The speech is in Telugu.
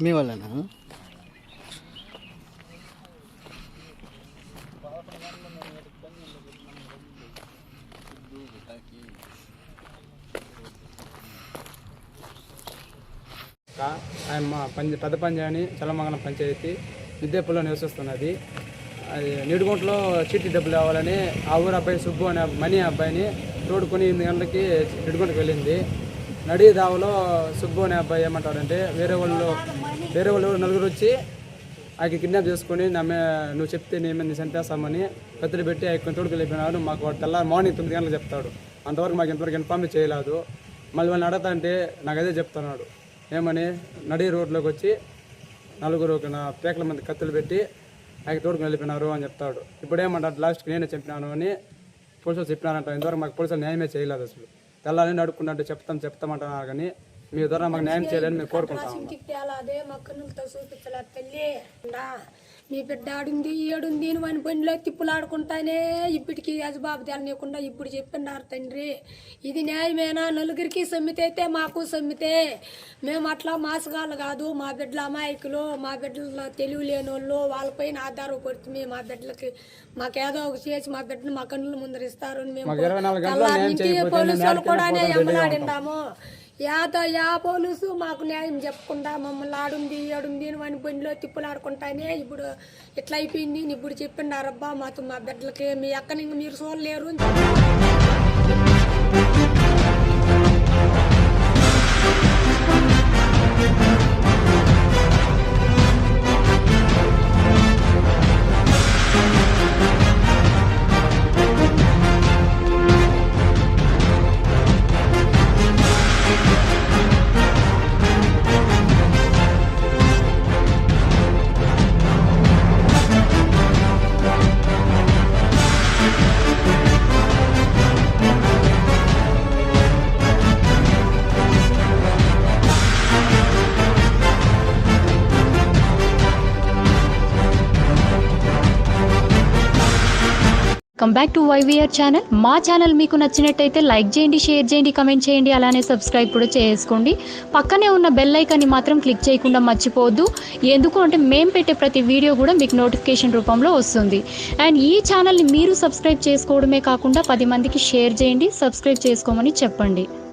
మీ వాళ్ళనా? ఆయన మా పెద్ద పంజాని చల్లమంగళం పంచాయతీ విద్యాపూర్లో నివసిస్తున్నది. అది నిడుగుంటలో చీటీ డబ్బులు కావాలని ఆ ఊరు అబ్బాయి సుబ్బు అనే మనీ అబ్బాయిని తోడుకొని 8 గంటలకి నిడుగుంటకు వెళ్ళింది. నడి దావలో సుబ్బు అనే అబ్బాయి ఏమంటాడంటే వేరే వాళ్ళు నలుగురు వచ్చి ఆయనకి కిడ్నాప్ చేసుకొని నువ్వు చెప్తే నేను చంపేస్తామని కత్తులు పెట్టి ఆయన తోడుకు వెళ్ళిపోయినాడు. మాకు వాడు తెల్లారి మార్నింగ్ 9 గంటలకు చెప్తాడు. అంతవరకు మాకు ఇంతవరకు ఇన్ఫార్మ్ చేయలేదు. మళ్ళీ వాళ్ళని అడగతా అంటే నాకు అదే చెప్తున్నాడు. ఏమని నడి రోడ్లోకి వచ్చి నలుగురు పేకల మంది కత్తులు పెట్టి ఆయన తోడుకుని వెళ్ళిపోయినారు అని చెప్తాడు. ఇప్పుడు ఏమంటాడు, లాస్ట్కి నేనే చెప్పినాను అని పోలీసులు చెప్పినారంట. ఇంతవరకు మాకు పోలీసులు న్యాయమే చేయలేదు. అసలు తెల్లాలని అడుక్కున్నట్టు చెప్తామంటున్నారు కానీ మీ ద్వారా మాకు న్యాయం చేయాలని మేము కోరుకుంటాము. మీ బిడ్డ ఆడుంది ఏడుంది వాని బండిలో తిప్పులాడుకుంటానే ఇప్పటికి యజబాబు తెలనీయకుండా ఇప్పుడు చెప్పినారు తండ్రి. ఇది న్యాయమేనా? నలుగురికి సమ్మితే అయితే మాకు సమ్మితే. మేము అట్లా మాసగాళ్ళు కాదు. మా బిడ్డల అమాయకులు, మా బిడ్డల తెలివి లేని వాళ్ళు, వాళ్ళపైన ఆధారపడుతుంది. మా బిడ్డలకి మాకేదో ఒక చేసి మా బిడ్డను మా కన్నుల ముందరిస్తారు. మేము పోలీసు వాళ్ళు కూడా ఎమ్మలాడిందాము. యా పోలీసు మాకు న్యాయం చెప్పకుండా మమ్మల్ని ఆడుంది ఏడుంది వాని బండిలో తిప్పులాడుకుంటానే ఇప్పుడు ఇట్లా అయిపోయింది. ఇప్పుడు చెప్పిండారబ్బా మాతో మా బిడ్డలకి మీ అక్కని మీరు చూడలేరు. Come back to YVR channel. మా ఛానల్ మీకు నచ్చినట్టయితే లైక్ చేయండి, షేర్ చేయండి, కమెంట్ చేయండి, అలానే సబ్స్క్రైబ్ కూడా చేసుకోండి. పక్కనే ఉన్న బెల్ ఐకాన్ని మాత్రం క్లిక్ చేయకుండా మర్చిపోవద్దు. ఎందుకు అంటే మేము పెట్టే ప్రతి వీడియో కూడా మీకు నోటిఫికేషన్ రూపంలో వస్తుంది. అండ్ ఈ ఛానల్ని మీరు సబ్స్క్రైబ్ చేసుకోవడమే కాకుండా 10 మందికి షేర్ చేయండి, సబ్స్క్రైబ్ చేసుకోమని చెప్పండి.